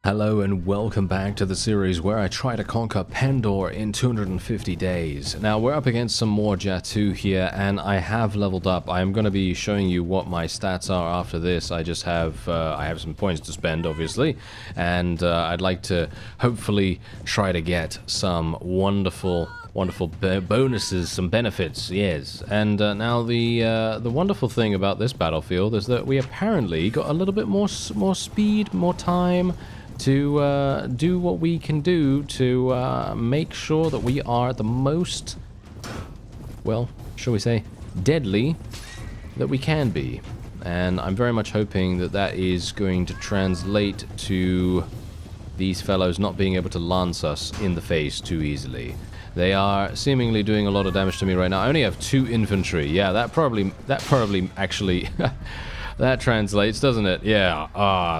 Hello and welcome back to the series where I try to conquer Pendor in 250 days. Now we're up against some more Jatu here and I have leveled up. I am going to be showing you what my stats are after this. I just have I have some points to spend obviously, and I'd like to hopefully try to get some wonderful bonuses, some benefits, yes. And now the wonderful thing about this battlefield is that we apparently got a little bit more speed, more time to do what we can do to make sure that we are the most, well, shall we say, deadly that we can be. And I'm very much hoping that that is going to translate to these fellows not being able to lance us in the face too easily. They are seemingly doing a lot of damage to me right now. I only have 2 infantry. Yeah, that probably actually that translates, doesn't it? Yeah.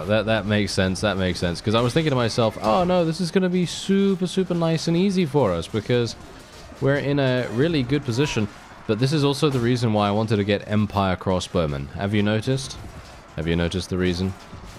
That makes sense. That makes sense. Because I was thinking to myself, oh no, this is going to be super nice and easy for us because we're in a really good position. But this is also the reason why I wanted to get Empire crossbowmen. Have you noticed? Have you noticed the reason?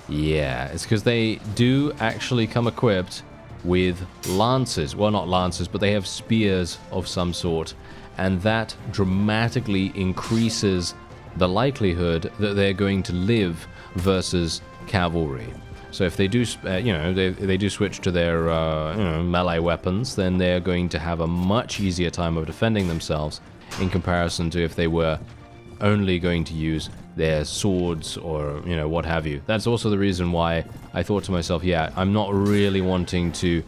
Yeah, it's because they do actually come equipped with lances. Well, not lances, but they have spears of some sort. And that dramatically increases the likelihood that they're going to live versus cavalry. So if they do, they do switch to their, melee weapons, then they're going to have a much easier time of defending themselves in comparison to if they were only going to use their swords or, what have you. That's also the reason why I thought to myself, yeah, I'm not really wanting to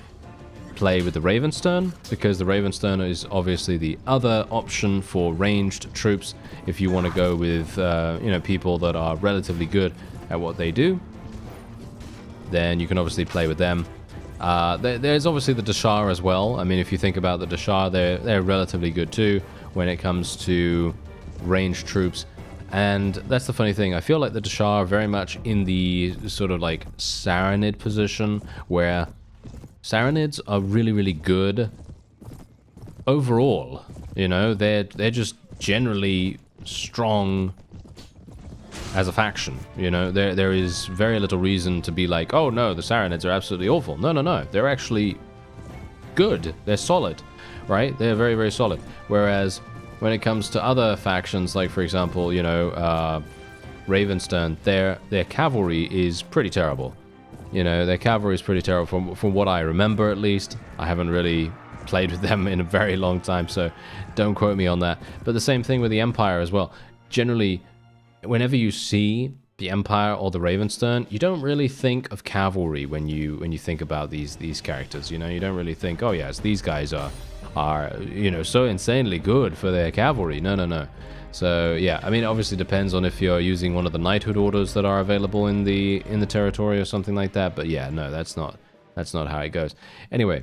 play with the Ravenstern, because the Ravenstern is obviously the other option for ranged troops if you want to go with, people that are relatively good at what they do. Then you can obviously play with them. There's obviously the Dashar as well. I mean, if you think about the Dashar, they're relatively good too when it comes to ranged troops. And that's the funny thing. I feel like the Dashar are very much in the sort of like Saranid position, where Saranids are really good overall. They're just generally strong as a faction. There is very little reason to be like, oh no, the Saranids are absolutely awful. No. They're actually good. They're solid, right? They're very solid. Whereas when it comes to other factions, like for example, Ravenstern, their cavalry is pretty terrible. Their cavalry is pretty terrible from what I remember, at least. I haven't really played with them in a very long time, so don't quote me on that. But the same thing with the Empire as well. Generally, whenever you see the Empire or the Ravenstern, you don't really think of cavalry when you think about these characters. You don't really think, oh yes, these guys are so insanely good for their cavalry. No. So yeah, I mean, obviously depends on if you're using one of the knighthood orders that are available in the territory or something like that. But yeah, no, that's not how it goes. Anyway,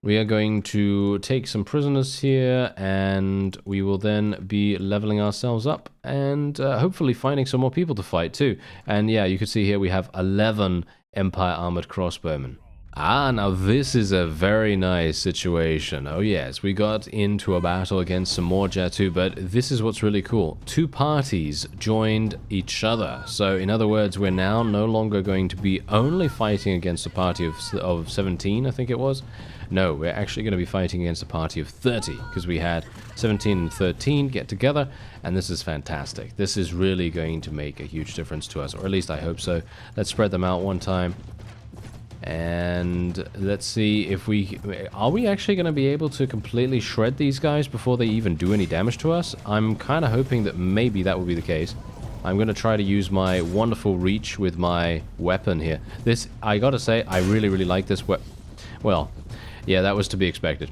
we are going to take some prisoners here, and we will then be leveling ourselves up and hopefully finding some more people to fight too. And yeah, you can see here we have 11 Empire armored crossbowmen. Now this is a very nice situation. Oh yes, we got into a battle against some more Jatu, but this is what's really cool. 2 parties joined each other. So in other words, we're now no longer going to be only fighting against a party of 17, I think it was. No, we're actually going to be fighting against a party of 30, because we had 17 and 13 get together, and this is fantastic. This is really going to make a huge difference to us, or at least I hope so. Let's spread them out one time. And let's see if are we actually going to be able to completely shred these guys before they even do any damage to us? I'm kind of hoping that maybe that will be the case. I'm going to try to use my wonderful reach with my weapon here. This, I gotta say, I really like this weapon. Well, yeah, that was to be expected.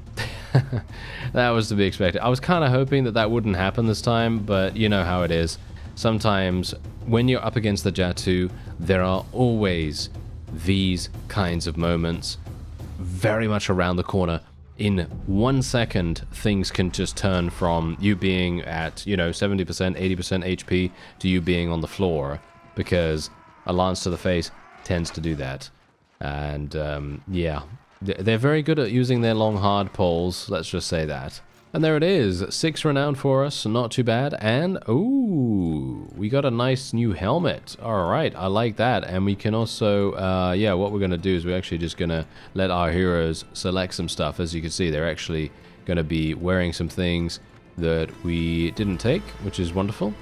That was to be expected. I was kind of hoping that wouldn't happen this time, but you know how it is. Sometimes when you're up against the Jatu, there are always these kinds of moments very much around the corner. In 1 second, things can just turn from you being at 70%, 80% HP to you being on the floor, because a lance to the face tends to do that. And yeah, they're very good at using their long hard poles, let's just say that. And there it is, 6 renown for us, not too bad. And, ooh, we got a nice new helmet. Alright, I like that. And we can also, yeah, what we're going to do is we're actually just going to let our heroes select some stuff. As you can see, they're actually going to be wearing some things that we didn't take, which is wonderful.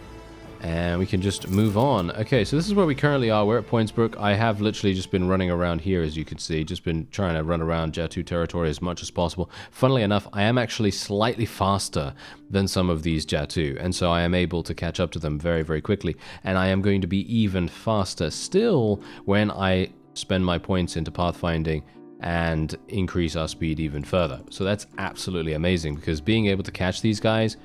And we can just move on. Okay, so this is where we currently are. We're at Pointsbrook. I have literally just been running around here, as you can see. Just been trying to run around Jatu territory as much as possible. Funnily enough, I am actually slightly faster than some of these Jatu, and so I am able to catch up to them very, very quickly. And I am going to be even faster still when I spend my points into pathfinding and increase our speed even further. So that's absolutely amazing, because being able to catch these guys,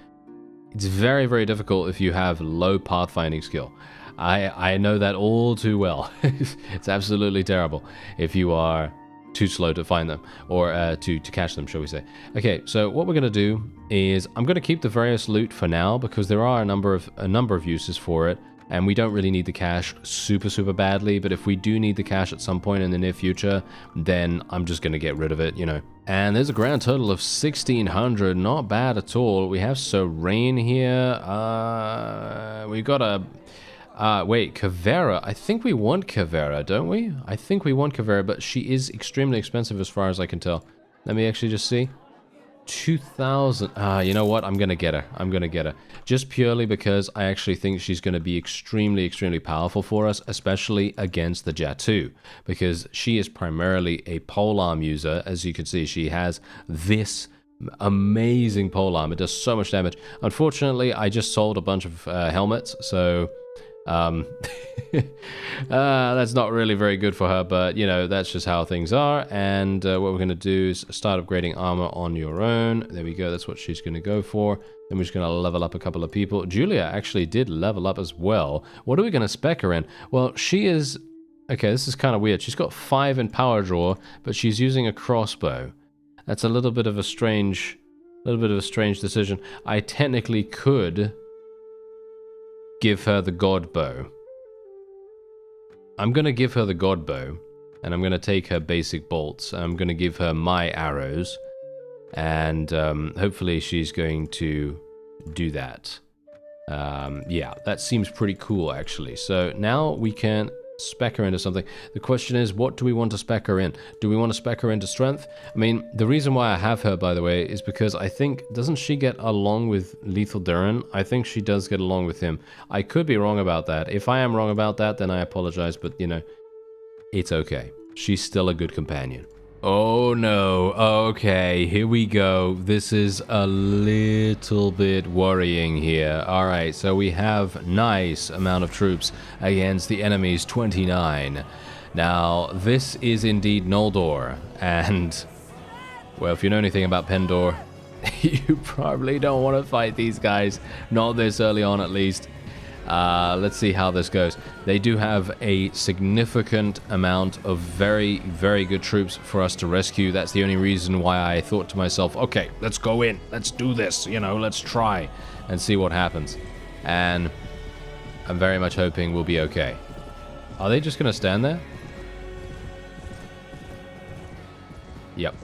it's very, very difficult if you have low pathfinding skill. I know that all too well. It's absolutely terrible if you are too slow to find them, or to catch them, shall we say. Okay, so what we're going to do is I'm going to keep the various loot for now, because there are a number of uses for it, and we don't really need the cash super, super badly, but if we do need the cash at some point in the near future, then I'm just going to get rid of it, you know. And there's a grand total of 1,600, not bad at all. We have Serene here, we got a, wait, Kavera. I think we want Kavera, don't we? I think we want Kavera, but she is extremely expensive as far as I can tell. Let me actually just see. 2,000. You know what? I'm going to get her. I'm going to get her. Just purely because I actually think she's going to be extremely, extremely powerful for us, especially against the Jatu, because she is primarily a polearm user. As you can see, she has this amazing polearm. It does so much damage. Unfortunately, I just sold a bunch of helmets, so that's not really very good for her, but you know, that's just how things are. And what we're going to do is start upgrading armor on your own. There we go. That's what she's going to go for. Then we're just going to level up a couple of people. Julia actually did level up as well. What are we going to spec her in? Well, she is, okay, this is kind of weird. She's got 5 in power draw, but she's using a crossbow. That's a little bit of a strange decision. I technically could give her the god bow. I'm going to give her the god bow, and I'm going to take her basic bolts. I'm going to give her my arrows, and hopefully she's going to do that. Yeah, that seems pretty cool, actually. So now we can spec her into something. The question is, what do we want to spec her in? Do we want to spec her into strength? I mean, the reason why I have her, by the way, is because I think, doesn't she get along with Lethal Durin? I think she does get along with him. I could be wrong about that. If I am wrong about that, then I apologize, but you know, it's okay. She's still a good companion. Oh no, okay, here we go. This is a little bit worrying here. Alright, so we have nice amount of troops against the enemy's 29. Now, this is indeed Noldor, and, well, if you know anything about Pendor, you probably don't want to fight these guys, not this early on at least. Let's see how this goes. They do have a significant amount of very, very good troops for us to rescue. That's the only reason why I thought to myself, okay, let's go in. Let's do this. You know, let's try and see what happens. And I'm very much hoping we'll be okay. Are they just going to stand there? Yep.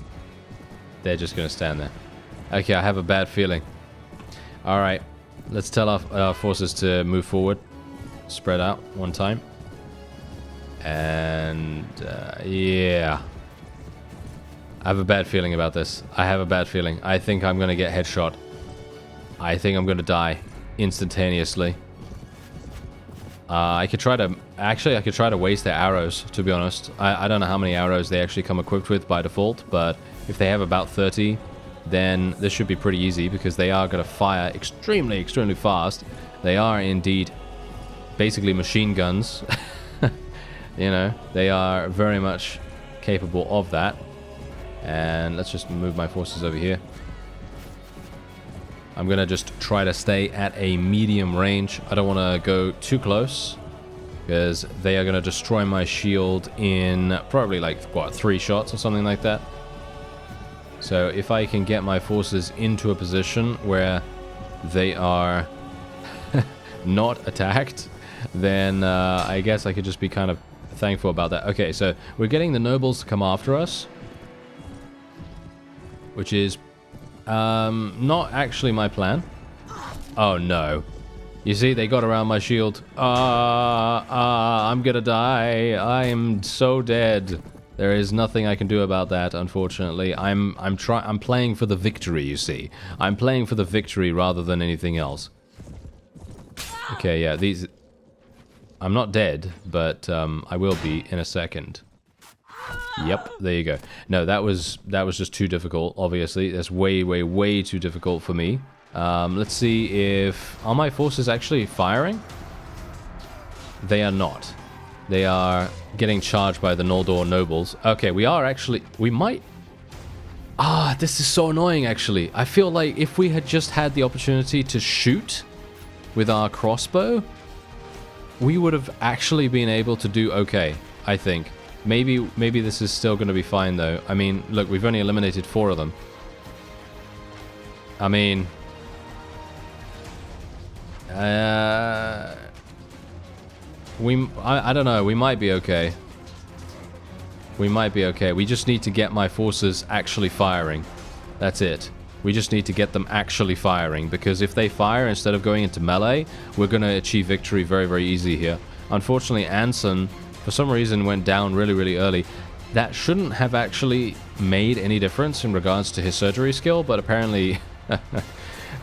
They're just going to stand there. Okay, I have a bad feeling. All right. Let's tell our forces to move forward. Spread out one time. And, yeah. I have a bad feeling about this. I have a bad feeling. I think I'm going to get headshot. I think I'm going to die instantaneously. I could try to... Actually, I could try to waste their arrows, to be honest. I don't know how many arrows they actually come equipped with by default, but if they have about 30... then this should be pretty easy, because they are going to fire extremely, extremely fast. They are indeed basically machine guns. You know, they are very much capable of that. And let's just move my forces over here. I'm going to just try to stay at a medium range. I don't want to go too close, because they are going to destroy my shield in probably like, what, 3 shots or something like that. So if I can get my forces into a position where they are not attacked, then I guess I could just be kind of thankful about that. Okay, so we're getting the nobles to come after us, which is Not actually my plan. Oh, no. You see, they got around my shield. I'm gonna die. I am so dead. There is nothing I can do about that, unfortunately. I'm playing for the victory, you see. I'm playing for the victory rather than anything else. Okay, yeah, these... I'm not dead, but I will be in a second. Yep, there you go. No, that was just too difficult, obviously. That's way, way, way too difficult for me. Let's see if... Are my forces actually firing? They are not. They are getting charged by the Noldor nobles. Okay, we are actually... We might... Ah, this is so annoying, actually. I feel like if we had just had the opportunity to shoot with our crossbow, we would have actually been able to do okay, I think. Maybe this is still going to be fine, though. I mean, look, we've only eliminated 4 of them. I mean... I don't know, we might be okay. We might be okay. We just need to get my forces actually firing. That's it. We just need to get them actually firing, because if they fire instead of going into melee, we're going to achieve victory very, very easy here. Unfortunately, Anson, for some reason, went down really, really early. That shouldn't have actually made any difference in regards to his surgery skill, but apparently...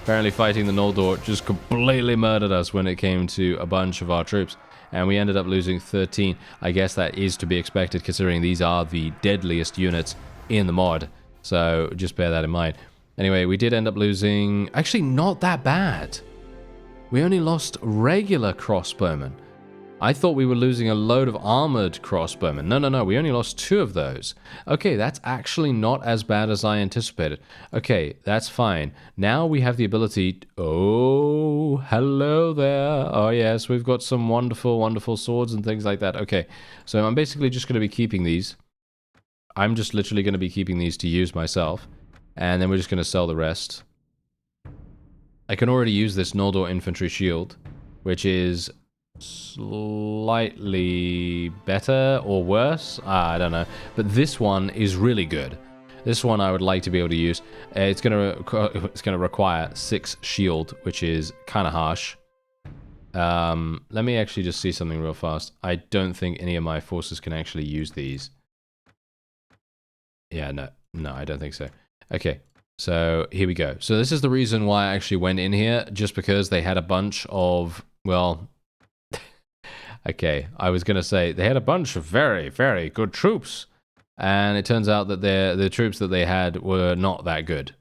apparently fighting the Noldor just completely murdered us when it came to a bunch of our troops. And we ended up losing 13. I guess that is to be expected, considering these are the deadliest units in the mod. So just bear that in mind. Anyway, we did end up losing... Actually, not that bad. We only lost regular crossbowmen. I thought we were losing a load of armored crossbowmen. No, we only lost 2 of those. Okay, that's actually not as bad as I anticipated. Okay, that's fine. Now we have the ability... Oh, hello there. Oh yes, we've got some wonderful, wonderful swords and things like that. Okay, so I'm basically just going to be keeping these. I'm just literally going to be keeping these to use myself. And then we're just going to sell the rest. I can already use this Noldor infantry shield, which is... slightly better or worse, I don't know, but this one is really good. This one I would like to be able to use. It's gonna require 6 shield, which is kind of harsh. Let me actually just see something real fast. I don't think any of my forces can actually use these. Yeah, no, I don't think so. Okay, so here we go. So this is the reason why I actually went in here, just because they had a bunch of, well... Okay, I was going to say, they had a bunch of very, very good troops. And it turns out that the troops that they had were not that good,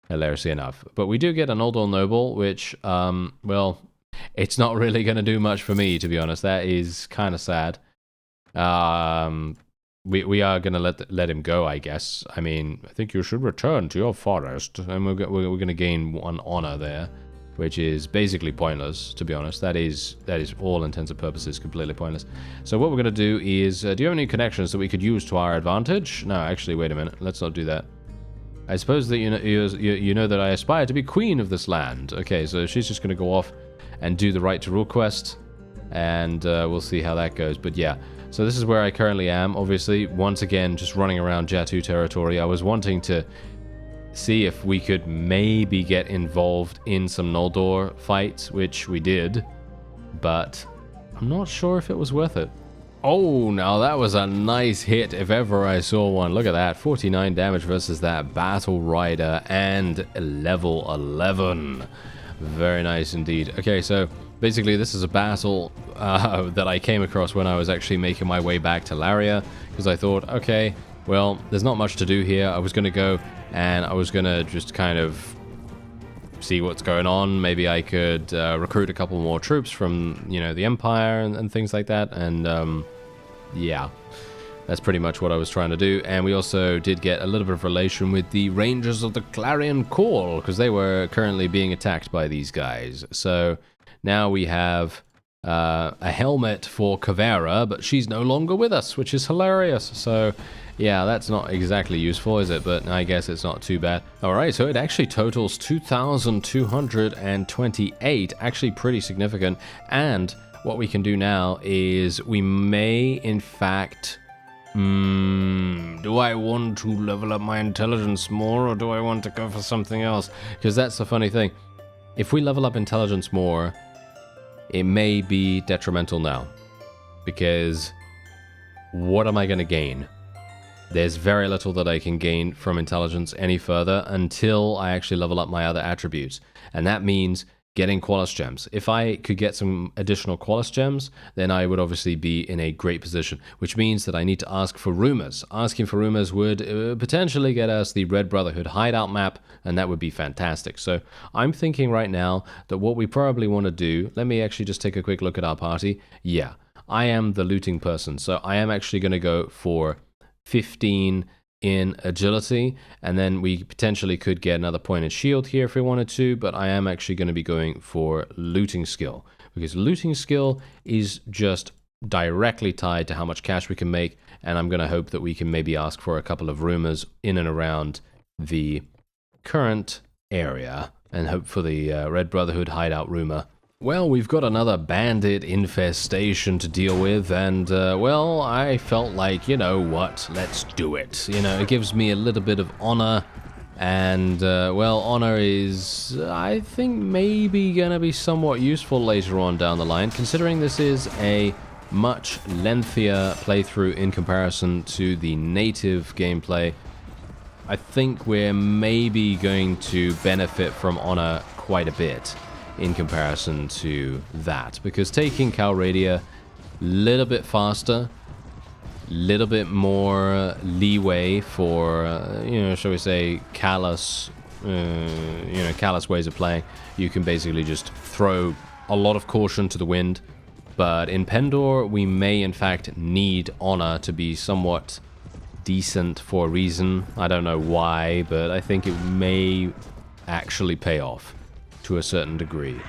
hilariously enough. But we do get an Noldor noble, which, well, it's not really going to do much for me, to be honest. That is kind of sad. We are going to let him go, I guess. I mean, I think you should return to your forest. And we're going to gain 1 honor there, which is basically pointless, to be honest. That is all intents and purposes completely pointless. So what we're going to do is, do you have any connections that we could use to our advantage? No, actually, wait a minute. Let's not do that. I suppose that you know that I aspire to be queen of this land. Okay, so she's just going to go off and do the right to rule quest, and we'll see how that goes. But yeah, so this is where I currently am. Obviously, once again, just running around Jatu territory. I was wanting to see if we could maybe get involved in some Noldor fights, which we did, but I'm not sure if it was worth it. Oh, now that was a nice hit if ever I saw one. Look at that, 49 damage versus that Battle Rider and level 11. Very nice indeed. Okay, so basically this is a battle that I came across when I was actually making my way back to Laria, because I thought, okay, well, there's not much to do here. I was going to go and I was going to just kind of see what's going on. Maybe I could recruit a couple more troops from, you know, the Empire and things like that. And yeah, that's pretty much what I was trying to do. And we also did get a little bit of relation with the Rangers of the Clarion Call, because they were currently being attacked by these guys. So now we have a helmet for Kavera, but she's no longer with us, which is hilarious. So yeah, that's not exactly useful, is it? But I guess it's not too bad. Alright, so it actually totals 2,228, actually pretty significant. And what we can do now is we may, in fact, Do I want to level up my intelligence more, or do I want to go for something else? Because that's the funny thing. If we level up intelligence more, it may be detrimental now. Because what am I going to gain? There's very little that I can gain from intelligence any further until I actually level up my other attributes. And that means getting Qualis gems. If I could get some additional Qualis gems, then I would obviously be in a great position, which means that I need to ask for rumors. Asking for rumors would potentially get us the Red Brotherhood hideout map, and that would be fantastic. So I'm thinking right now that what we probably want to do, let me actually just take a quick look at our party. Yeah, I am the looting person, so I am actually going to go for 15 in agility, and then we potentially could get another point in shield here if we wanted to, but I am actually going to be going for looting skill, because looting skill is just directly tied to how much cash we can make, and I'm going to hope that we can maybe ask for a couple of rumors in and around the current area, and hope for the Red Brotherhood hideout rumor. Well, we've got another bandit infestation to deal with, and, well, I felt like, you know what, let's do it. You know, it gives me a little bit of honor, and, well, honor is, I think, maybe gonna be somewhat useful later on down the line, considering this is a much lengthier playthrough in comparison to the native gameplay. I think we're maybe going to benefit from honor quite a bit in comparison to that, because taking Calradia a little bit faster, little bit more leeway for you know, shall we say, callous callous ways of playing. You can basically just throw a lot of caution to the wind, but in Pendor we may in fact need honor to be somewhat decent for a reason. I don't know why, but I think it may actually pay off to a certain degree.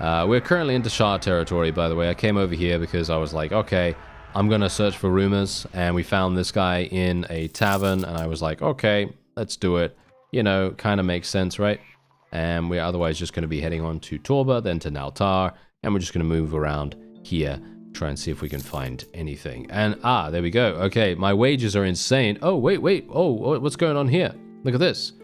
We're currently into Shah territory, by the way. I came over here because I was like, okay, I'm gonna search for rumors, and we found this guy in a tavern, and I was like, okay, let's do it. You know, kind of makes sense, right? And we're otherwise just gonna be heading on to Torba, then to Naltar, and we're just gonna move around here, try and see if we can find anything. And, there we go. Okay, my wages are insane. Oh, wait. Oh, what's going on here? Look at this.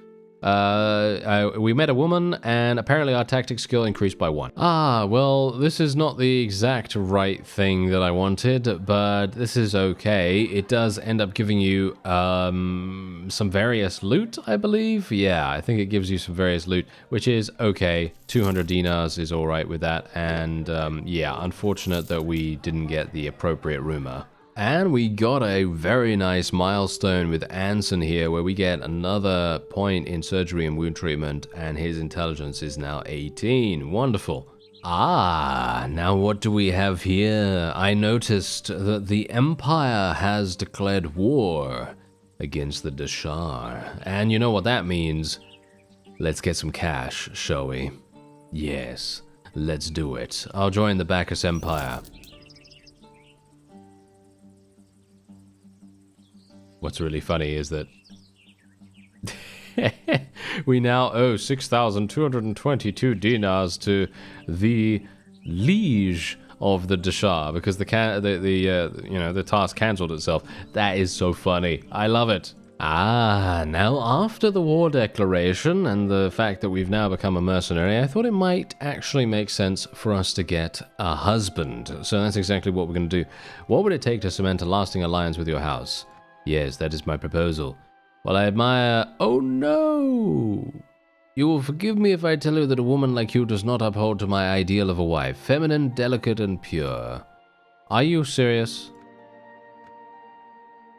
We met a woman, and apparently our tactic skill increased by 1. Well, this is not the exact right thing that I wanted, but this is okay. It does end up giving you some various loot, I believe. Yeah, I think it gives you some various loot, which is okay. 200 dinars is all right with that, and yeah, unfortunate that we didn't get the appropriate rumor. And we got a very nice milestone with Anson here, where we get another point in surgery and wound treatment, and his intelligence is now 18. Wonderful. Now what do we have here? I noticed that the Empire has declared war against the Dashar. And you know what that means? Let's get some cash, shall we? Yes, let's do it. I'll join the Bacchus Empire. What's really funny is that we now owe 6,222 dinars to the liege of the Dashar, because the task cancelled itself. That is so funny. I love it. Now after the war declaration and the fact that we've now become a mercenary, I thought it might actually make sense for us to get a husband. So that's exactly what we're going to do. What would it take to cement a lasting alliance with your house? Yes, that is my proposal. Well, I admire... Oh, no! You will forgive me if I tell you that a woman like you does not uphold to my ideal of a wife. Feminine, delicate, and pure. Are you serious?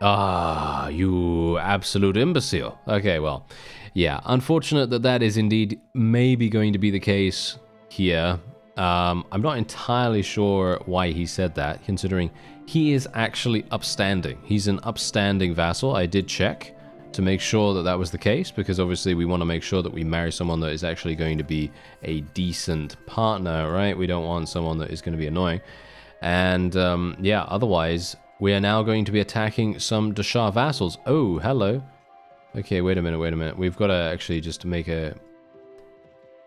You absolute imbecile. Okay, well, yeah. Unfortunate that that is indeed maybe going to be the case here. I'm not entirely sure why he said that, considering he is actually upstanding. He's an upstanding vassal. I did check to make sure that that was the case, because obviously we want to make sure that we marry someone that is actually going to be a decent partner, right? We don't want someone that is going to be annoying. And yeah, otherwise, we are now going to be attacking some Dashar vassals. Oh, hello. Okay, wait a minute. We've got to actually just make a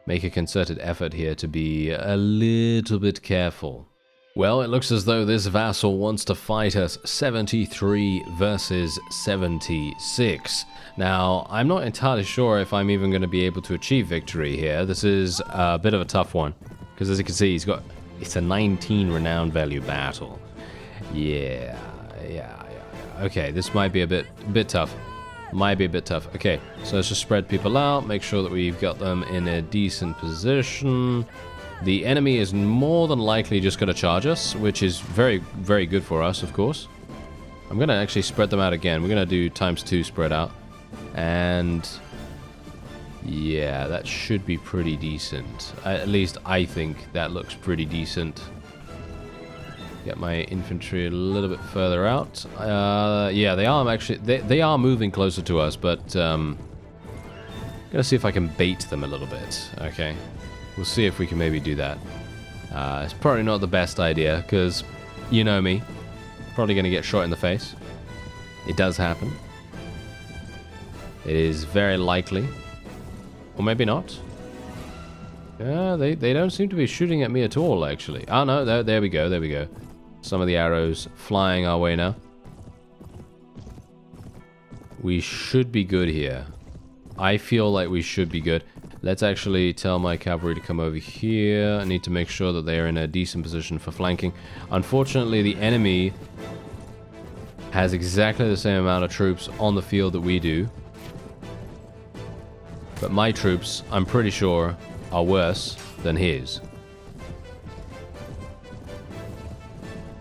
concerted effort here to be a little bit careful. Well, it looks as though this vassal wants to fight us 73 versus 76. Now, I'm not entirely sure if I'm even going to be able to achieve victory here. This is a bit of a tough one, because as you can see, it's a 19 renown value battle. Yeah. Okay, this might be a bit tough. Might be a bit tough. Okay, so let's just spread people out, make sure that we've got them in a decent position. The enemy is more than likely just going to charge us, which is very, very good for us, of course. I'm going to actually spread them out again. We're going to do ×2 spread out. And yeah, that should be pretty decent. At least I think that looks pretty decent. Get my infantry a little bit further out. Yeah, they are actually... They are moving closer to us, but... I'm going to see if I can bait them a little bit. Okay. We'll see if we can maybe do that. It's probably not the best idea, because you know me. Probably going to get shot in the face. It does happen. It is very likely. Or maybe not. Yeah, they don't seem to be shooting at me at all, actually. Oh, no, there we go, there we go. Some of the arrows flying our way now. We should be good here. I feel like we should be good. Let's actually tell my cavalry to come over here. I need to make sure that they are in a decent position for flanking. Unfortunately, the enemy has exactly the same amount of troops on the field that we do. But my troops, I'm pretty sure, are worse than his.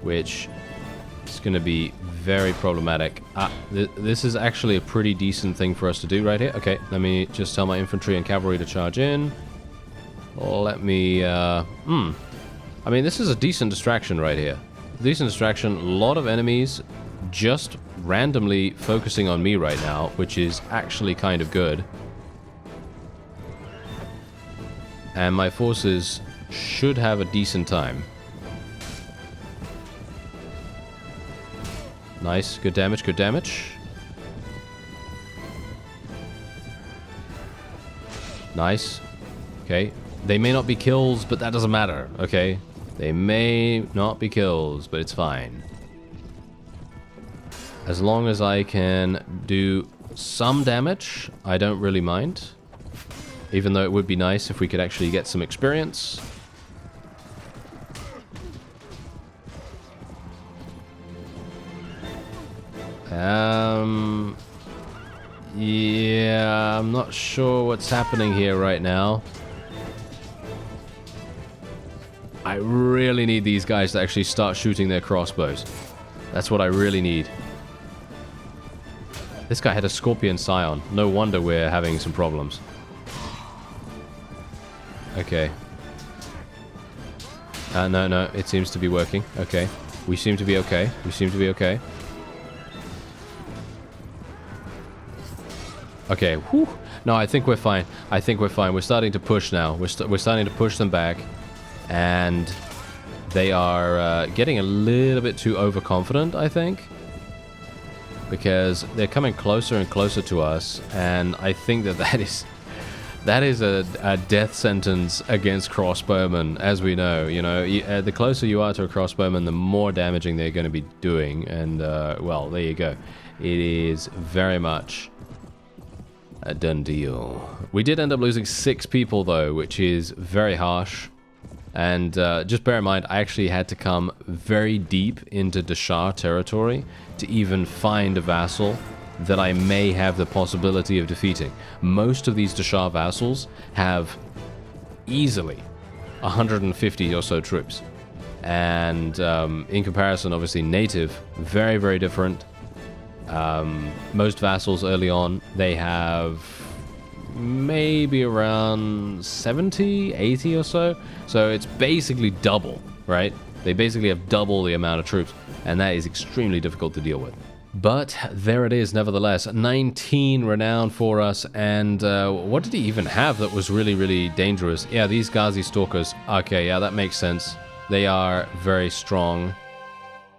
Which is going to be very problematic. This is actually a pretty decent thing for us to do right here. Okay, let me just tell my infantry and cavalry to charge in. Let me... I mean, this is a decent distraction right here. Decent distraction. A lot of enemies just randomly focusing on me right now, which is actually kind of good. And my forces should have a decent time. Nice, good damage, good damage. Nice. Okay. They may not be kills, but that doesn't matter, okay? They may not be kills, but it's fine. As long as I can do some damage, I don't really mind. Even though it would be nice if we could actually get some experience. Yeah, I'm not sure what's happening here right now. I really need these guys to actually start shooting their crossbows. That's what I really need. This guy had a Scorpion Scion. No wonder we're having some problems. Okay. No, it seems to be working. Okay. We seem to be okay. We seem to be okay. Okay, whew. No, I think we're fine. I think we're fine. We're starting to push now. We're starting to push them back. And they are getting a little bit too overconfident, I think. Because they're coming closer and closer to us. And I think that is a death sentence against crossbowmen, as we know. You know, the closer you are to a crossbowman, the more damaging they're going to be doing. And, well, there you go. It is very much a done deal. We did end up losing 6 people, though, which is very harsh. And just bear in mind, I actually had to come very deep into Deshar territory to even find a vassal that I may have the possibility of defeating. Most of these Deshar vassals have easily 150 or so troops. And in comparison, obviously, native, very, very different. Most vassals early on, they have maybe around 70, 80 or so. So it's basically double, right? They basically have double the amount of troops, and that is extremely difficult to deal with. But there it is, nevertheless. 19 renown for us, and what did he even have that was really, really dangerous? Yeah, these Ghazi Stalkers. Okay, yeah, that makes sense. They are very strong.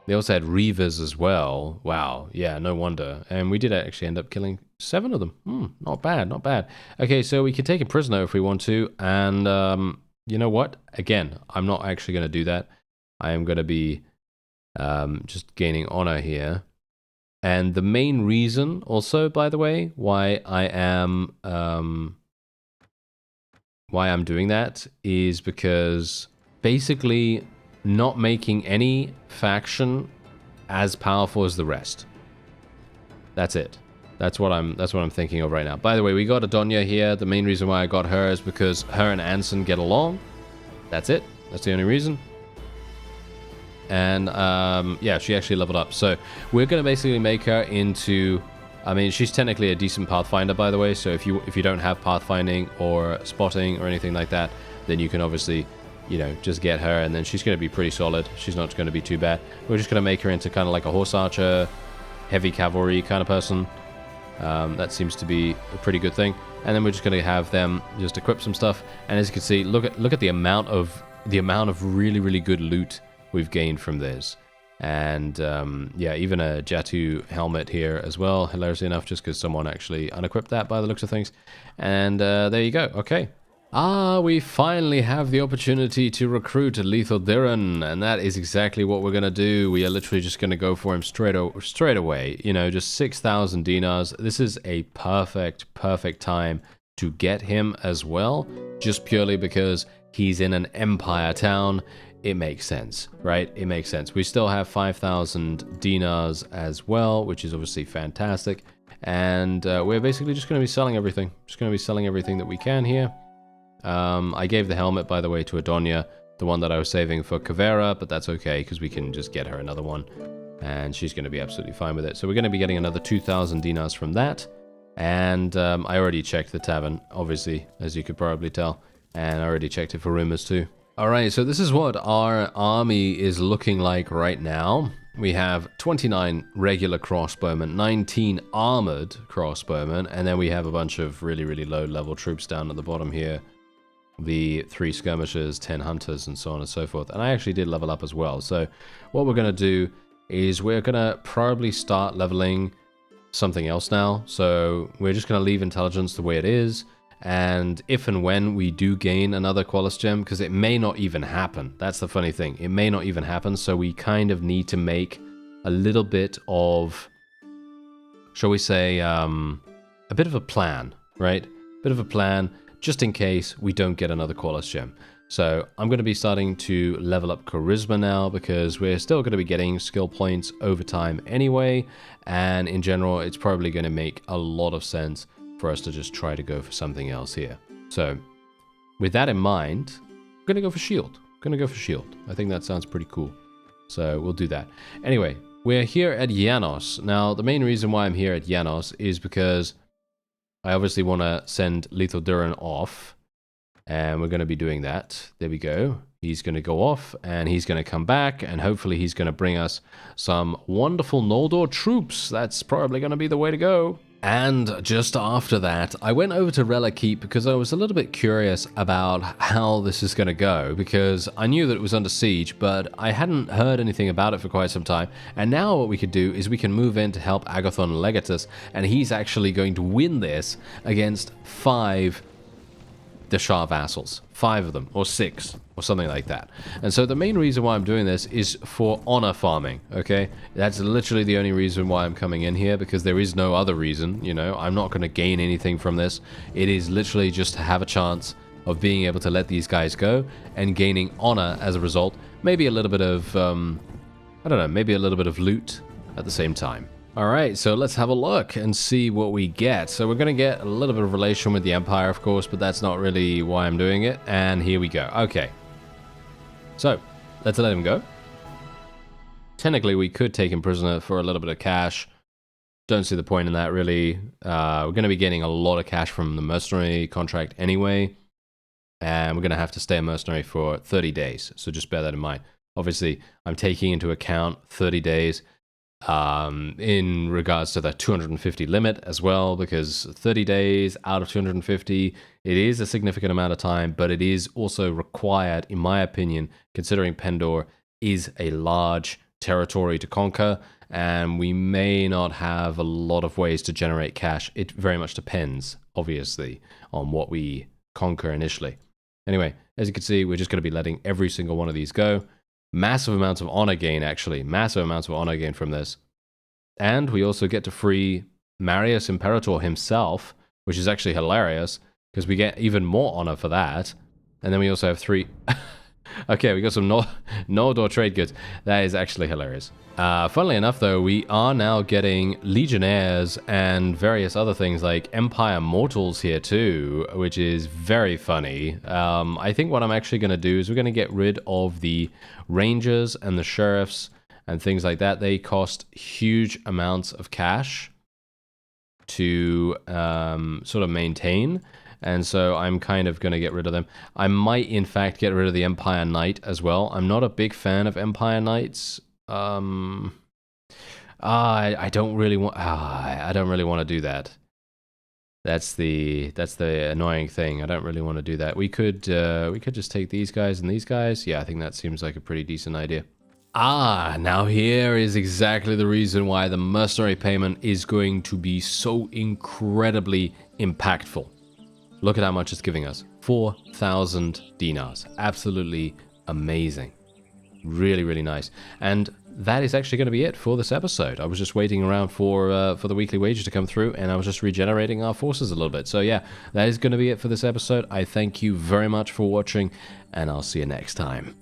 They also had Reavers as well. Wow, yeah, no wonder. And we did actually end up killing 7 of them. Not bad, not bad. Okay, so we can take a prisoner if we want to, and you know what? Again, I'm not actually going to do that. I am going to be just gaining honor here. And the main reason also, by the way, why I'm doing that is because basically not making any faction as powerful as the rest. That's it. That's what I'm thinking of right now. By the way, we got Adonia here. The main reason why I got her is because her and Anson get along. That's it. That's the only reason. And yeah, she actually leveled up. So we're gonna basically make her into, I mean, she's technically a decent Pathfinder, by the way. So if you don't have Pathfinding or Spotting or anything like that, then you can obviously, you know, just get her, and then she's gonna be pretty solid. She's not gonna be too bad. We're just gonna make her into kind of like a horse archer, heavy cavalry kind of person. That seems to be a pretty good thing. And then we're just gonna have them just equip some stuff. And as you can see, look at the amount of really good loot we've gained from this. And yeah, even a Jatu helmet here as well, hilariously enough, just because someone actually unequipped that by the looks of things. And there you go. Okay. We finally have the opportunity to recruit Lethal Diran, and that is exactly what we're gonna do. We are literally just gonna go for him straight away. You know, just 6,000 dinars. This is a perfect time to get him as well, just purely because he's in an empire town. It makes sense, right? It makes sense. We still have 5,000 dinars as well, which is obviously fantastic. And we're basically just going to be selling everything. Just going to be selling everything that we can here. I gave the helmet, by the way, to Adonia, the one that I was saving for Kavera, but that's okay, because we can just get her another one. And she's going to be absolutely fine with it. So we're going to be getting another 2,000 dinars from that. And I already checked the tavern, obviously, as you could probably tell. And I already checked it for rumors too. Alright, so this is what our army is looking like right now. We have 29 regular crossbowmen, 19 armored crossbowmen, and then we have a bunch of really low level troops down at the bottom here. The 3 skirmishers, 10 hunters, and so on and so forth. And I actually did level up as well. So what we're going to do is we're going to probably start leveling something else now. So we're just going to leave intelligence the way it is. And if and when we do gain another Qualis gem, because it may not even happen. That's the funny thing. It may not even happen. So we kind of need to make a little bit of, shall we say, a bit of a plan, right? A bit of a plan just in case we don't get another Qualis gem. So I'm going to be starting to level up Charisma now, because we're still going to be getting skill points over time anyway. And in general, it's probably going to make a lot of sense for us to just try to go for something else here. So with that in mind, I'm going to go for shield. I think that sounds pretty cool. So we'll do that. Anyway, we're here at Janos. Now, the main reason why I'm here at Janos is because I obviously want to send Lethal Diran off. And we're going to be doing that. There we go. He's going to go off and he's going to come back. And hopefully he's going to bring us some wonderful Noldor troops. That's probably going to be the way to go. And just after that, I went over to Relic Keep because I was a little bit curious about how this is going to go, because I knew that it was under siege, but I hadn't heard anything about it for quite some time. And now what we could do is we can move in to help Agathon Legatus, and he's actually going to win this against 5 the Shah vassals. 5 of them, or 6, or something like that. And so the main reason why I'm doing this is for honor farming, okay? That's literally the only reason why I'm coming in here, because there is no other reason, you know? I'm not going to gain anything from this. It is literally just to have a chance of being able to let these guys go, and gaining honor as a result. Maybe a little bit of, I don't know, maybe a little bit of loot at the same time. Alright, so let's have a look and see what we get. So we're going to get a little bit of relation with the Empire, of course, but that's not really why I'm doing it. And here we go. Okay. So, let's let him go. Technically, we could take him prisoner for a little bit of cash. Don't see the point in that, really. We're going to be getting a lot of cash from the mercenary contract anyway. And we're going to have to stay a mercenary for 30 days. So just bear that in mind. Obviously, I'm taking into account 30 days. In regards to the 250 limit as well, because 30 days out of 250, it is a significant amount of time, but it is also required, in my opinion, considering Pendor is a large territory to conquer, and we may not have a lot of ways to generate cash. It very much depends, obviously, on what we conquer initially. Anyway, as you can see, we're just going to be letting every single one of these go. Massive amounts of honor gain, actually. Massive amounts of honor gain from this. And we also get to free Marius Imperator himself, which is actually hilarious, because we get even more honor for that. And then we also have 3... Okay, we got some Nordor trade goods. That is actually hilarious. Funnily enough, though, we are now getting Legionnaires and various other things like Empire Mortals here too, which is very funny. I think what I'm actually going to do is we're going to get rid of the Rangers and the Sheriffs and things like that. They cost huge amounts of cash to sort of maintain. And so I'm kind of going to get rid of them. I might, in fact, get rid of the Empire Knight as well. I'm not a big fan of Empire Knights. I don't really want. I don't really want to do that. That's the annoying thing. I don't really want to do that. We could just take these guys and these guys. Yeah, I think that seems like a pretty decent idea. Now here is exactly the reason why the mercenary payment is going to be so incredibly impactful. Look at how much it's giving us. 4,000 dinars. Absolutely amazing. Really, really nice. And that is actually going to be it for this episode. I was just waiting around for the weekly wages to come through, and I was just regenerating our forces a little bit. So yeah, that is going to be it for this episode. I thank you very much for watching, and I'll see you next time.